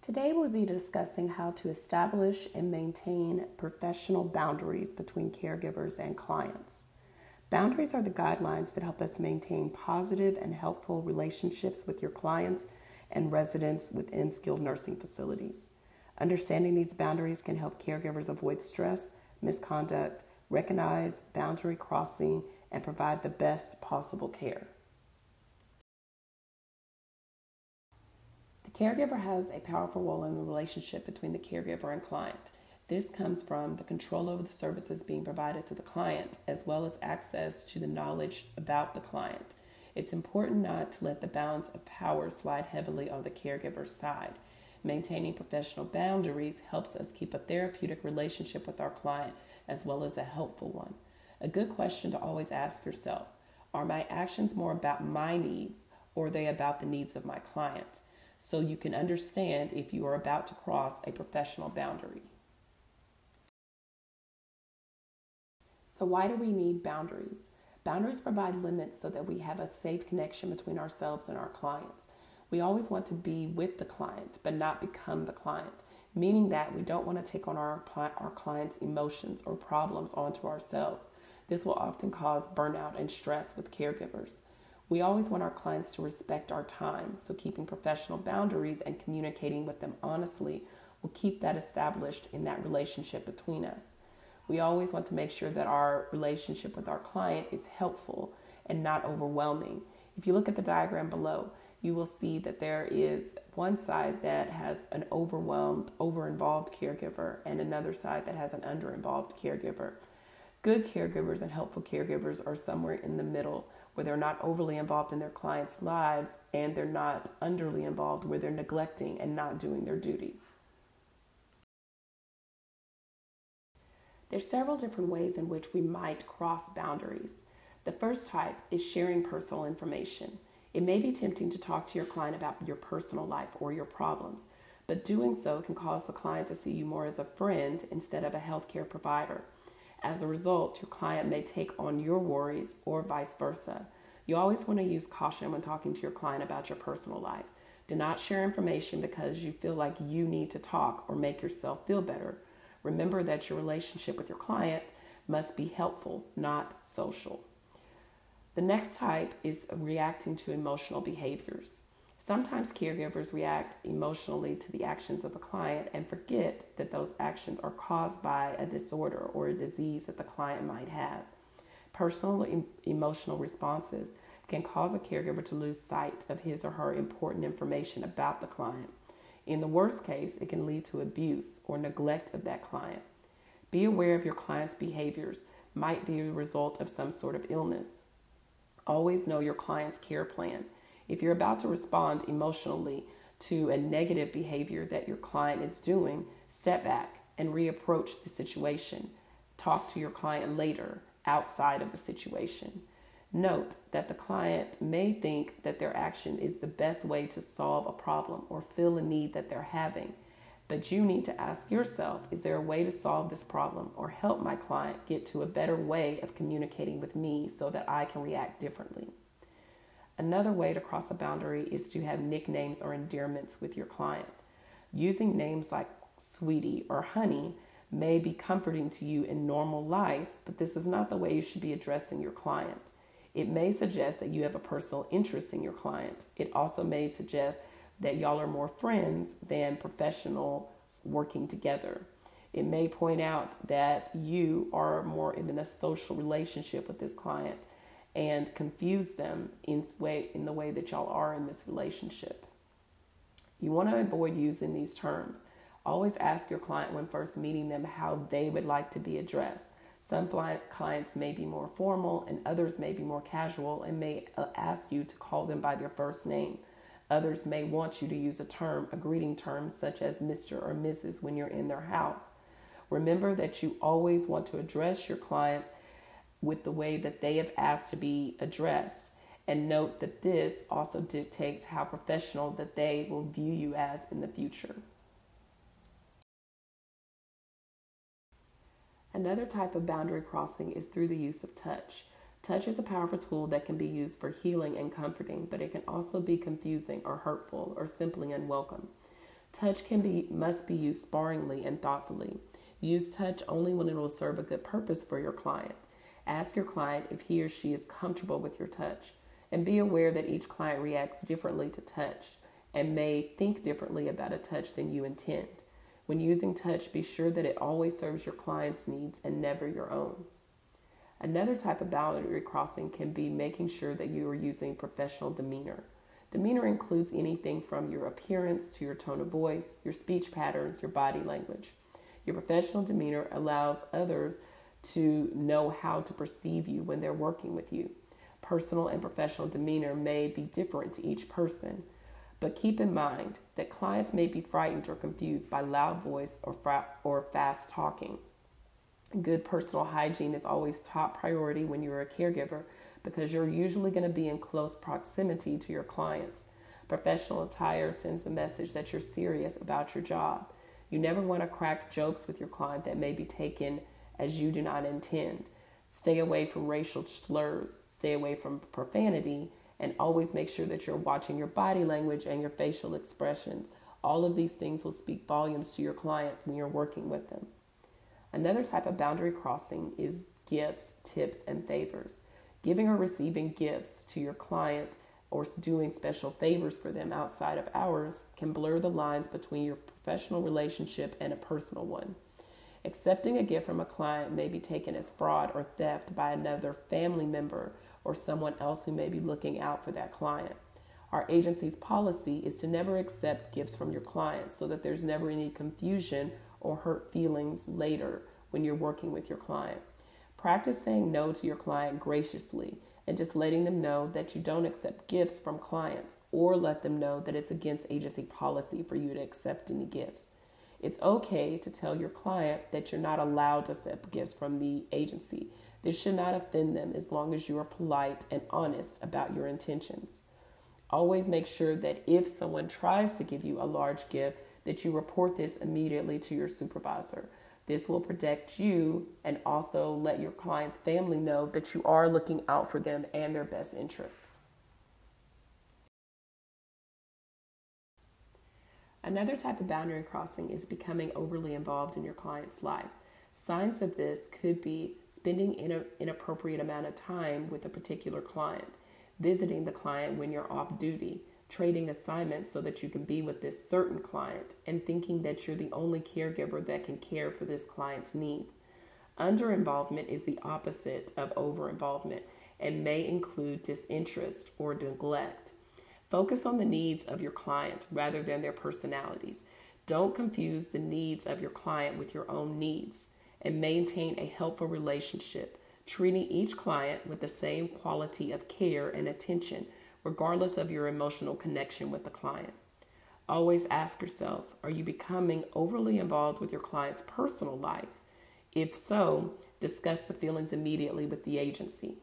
Today we'll be discussing how to establish and maintain professional boundaries between caregivers and clients. Boundaries are the guidelines that help us maintain positive and helpful relationships with your clients and residents within skilled nursing facilities. Understanding these boundaries can help caregivers avoid stress, misconduct, recognize boundary crossing, and provide the best possible care. The caregiver has a powerful role in the relationship between the caregiver and client. This comes from the control over the services being provided to the client, as well as access to the knowledge about the client. It's important not to let the balance of power slide heavily on the caregiver's side. Maintaining professional boundaries helps us keep a therapeutic relationship with our client, as well as a helpful one. A good question to always ask yourself: are my actions more about my needs, or are they about the needs of my client? So you can understand if you are about to cross a professional boundary. So why do we need boundaries? Boundaries provide limits so that we have a safe connection between ourselves and our clients. We always want to be with the client, but not become the client, meaning that we don't want to take on our client's emotions or problems onto ourselves. This will often cause burnout and stress with caregivers. We always want our clients to respect our time, so keeping professional boundaries and communicating with them honestly will keep that established in that relationship between us. We always want to make sure that our relationship with our client is helpful and not overwhelming. If you look at the diagram below, you will see that there is one side that has an overwhelmed, over-involved caregiver and another side that has an under-involved caregiver. Good caregivers and helpful caregivers are somewhere in the middle, where they're not overly involved in their clients' lives and they're not underly involved where they're neglecting and not doing their duties. There's several different ways in which we might cross boundaries. The first type is sharing personal information. It may be tempting to talk to your client about your personal life or your problems, but doing so can cause the client to see you more as a friend instead of a healthcare provider. As a result, your client may take on your worries or vice versa. You always want to use caution when talking to your client about your personal life. Do not share information because you feel like you need to talk or make yourself feel better. Remember that your relationship with your client must be helpful, not social. The next type is reacting to emotional behaviors. Sometimes caregivers react emotionally to the actions of the client and forget that those actions are caused by a disorder or a disease that the client might have. Personal emotional responses can cause a caregiver to lose sight of his or her important information about the client. In the worst case, it can lead to abuse or neglect of that client. Be aware of your client's behaviors might be a result of some sort of illness. Always know your client's care plan. If you're about to respond emotionally to a negative behavior that your client is doing, step back and reapproach the situation. Talk to your client later outside of the situation. Note that the client may think that their action is the best way to solve a problem or fill a need that they're having, but you need to ask yourself, is there a way to solve this problem or help my client get to a better way of communicating with me so that I can react differently? Another way to cross a boundary is to have nicknames or endearments with your client. Using names like sweetie or honey may be comforting to you in normal life, but this is not the way you should be addressing your client. It may suggest that you have a personal interest in your client. It also may suggest that y'all are more friends than professionals working together. It may point out that you are more in a social relationship with this client and confuse them in the way that y'all are in this relationship. You want to avoid using these terms. Always ask your client when first meeting them how they would like to be addressed. Some clients may be more formal and others may be more casual and may ask you to call them by their first name. Others may want you to use a greeting term such as Mr. or Mrs. when you're in their house. Remember that you always want to address your clients with the way that they have asked to be addressed. And note that this also dictates how professional that they will view you as in the future. Another type of boundary crossing is through the use of touch. Touch is a powerful tool that can be used for healing and comforting, but it can also be confusing or hurtful or simply unwelcome. Must be used sparingly and thoughtfully. Use touch only when it will serve a good purpose for your client. Ask your client if he or she is comfortable with your touch, and be aware that each client reacts differently to touch and may think differently about a touch than you intend. When using touch, be sure that it always serves your client's needs and never your own. Another type of boundary crossing can be making sure that you are using professional demeanor. Demeanor includes anything from your appearance to your tone of voice, your speech patterns, your body language. Your professional demeanor allows others to know how to perceive you when they're working with you. Personal and professional demeanor may be different to each person, but keep in mind that clients may be frightened or confused by loud voice or fast talking. Good personal hygiene is always top priority when you're a caregiver because you're usually going to be in close proximity to your clients. Professional attire sends the message that you're serious about your job. You never want to crack jokes with your client that may be taken as you do not intend. Stay away from racial slurs, stay away from profanity, and always make sure that you're watching your body language and your facial expressions. All of these things will speak volumes to your client when you're working with them. Another type of boundary crossing is gifts, tips, and favors. Giving or receiving gifts to your client or doing special favors for them outside of hours can blur the lines between your professional relationship and a personal one. Accepting a gift from a client may be taken as fraud or theft by another family member or someone else who may be looking out for that client. Our agency's policy is to never accept gifts from your clients so that there's never any confusion or hurt feelings later when you're working with your client. Practice saying no to your client graciously and just letting them know that you don't accept gifts from clients, or let them know that it's against agency policy for you to accept any gifts. It's okay to tell your client that you're not allowed to accept gifts from the agency. This should not offend them as long as you are polite and honest about your intentions. Always make sure that if someone tries to give you a large gift, that you report this immediately to your supervisor. This will protect you and also let your client's family know that you are looking out for them and their best interests. Another type of boundary crossing is becoming overly involved in your client's life. Signs of this could be spending an inappropriate amount of time with a particular client, visiting the client when you're off duty, trading assignments so that you can be with this certain client, and thinking that you're the only caregiver that can care for this client's needs. Under-involvement is the opposite of over-involvement and may include disinterest or neglect. Focus on the needs of your client rather than their personalities. Don't confuse the needs of your client with your own needs, and maintain a helpful relationship, treating each client with the same quality of care and attention, regardless of your emotional connection with the client. Always ask yourself, are you becoming overly involved with your client's personal life? If so, discuss the feelings immediately with the agency.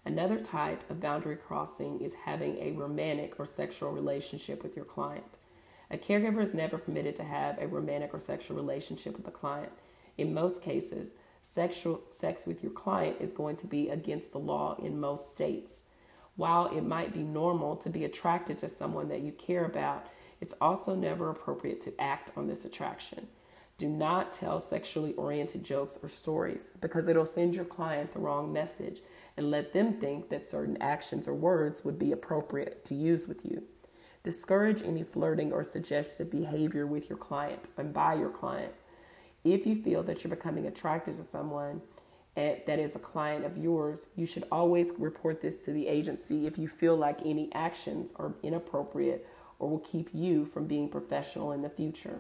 Another type of boundary crossing is having a romantic or sexual relationship with your client. A caregiver is never permitted to have a romantic or sexual relationship with a client. In most cases, sex with your client is going to be against the law in most states. While it might be normal to be attracted to someone that you care about, it's also never appropriate to act on this attraction. Do not tell sexually oriented jokes or stories because it'll send your client the wrong message and let them think that certain actions or words would be appropriate to use with you. Discourage any flirting or suggestive behavior with your client and by your client. If you feel that you're becoming attracted to someone that is a client of yours, you should always report this to the agency if you feel like any actions are inappropriate or will keep you from being professional in the future.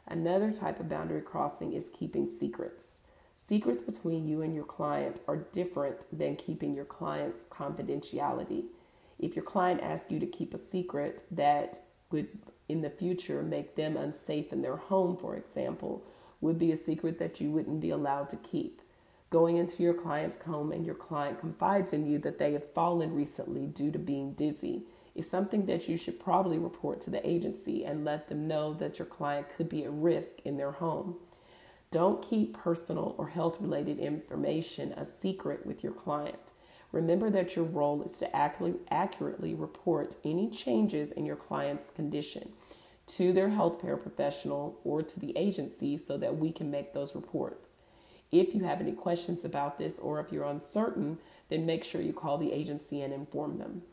Another type of boundary crossing is keeping secrets. Secrets between you and your client are different than keeping your client's confidentiality. If your client asks you to keep a secret that would in the future make them unsafe in their home, for example, would be a secret that you wouldn't be allowed to keep. Going into your client's home and your client confides in you that they have fallen recently due to being dizzy is something that you should probably report to the agency and let them know that your client could be at risk in their home. Don't keep personal or health-related information a secret with your client. Remember that your role is to accurately report any changes in your client's condition. to their healthcare professional or to the agency so that we can make those reports. If you have any questions about this or if you're uncertain, then make sure you call the agency and inform them.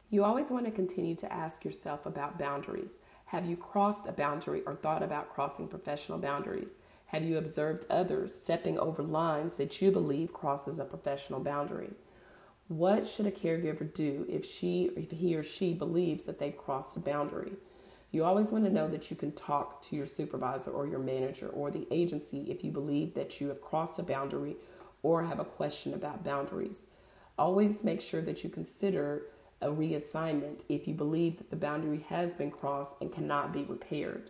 You always want to continue to ask yourself about boundaries. Have you crossed a boundary or thought about crossing professional boundaries? Have you observed others stepping over lines that you believe crosses a professional boundary? What should a caregiver do if he or she believes that they've crossed a boundary? You always want to know that you can talk to your supervisor or your manager or the agency if you believe that you have crossed a boundary or have a question about boundaries. Always make sure that you consider a reassignment if you believe that the boundary has been crossed and cannot be repaired.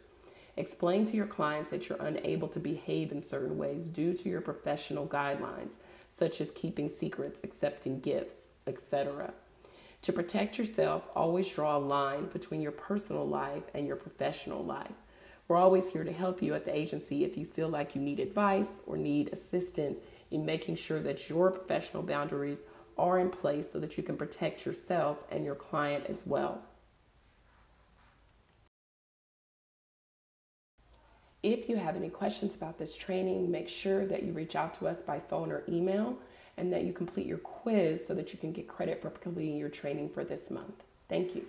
Explain to your clients that you're unable to behave in certain ways due to your professional guidelines, such as keeping secrets, accepting gifts, etc. To protect yourself, always draw a line between your personal life and your professional life. We're always here to help you at the agency if you feel like you need advice or need assistance in making sure that your professional boundaries are in place so that you can protect yourself and your client as well. If you have any questions about this training, make sure that you reach out to us by phone or email and that you complete your quiz so that you can get credit for completing your training for this month. Thank you.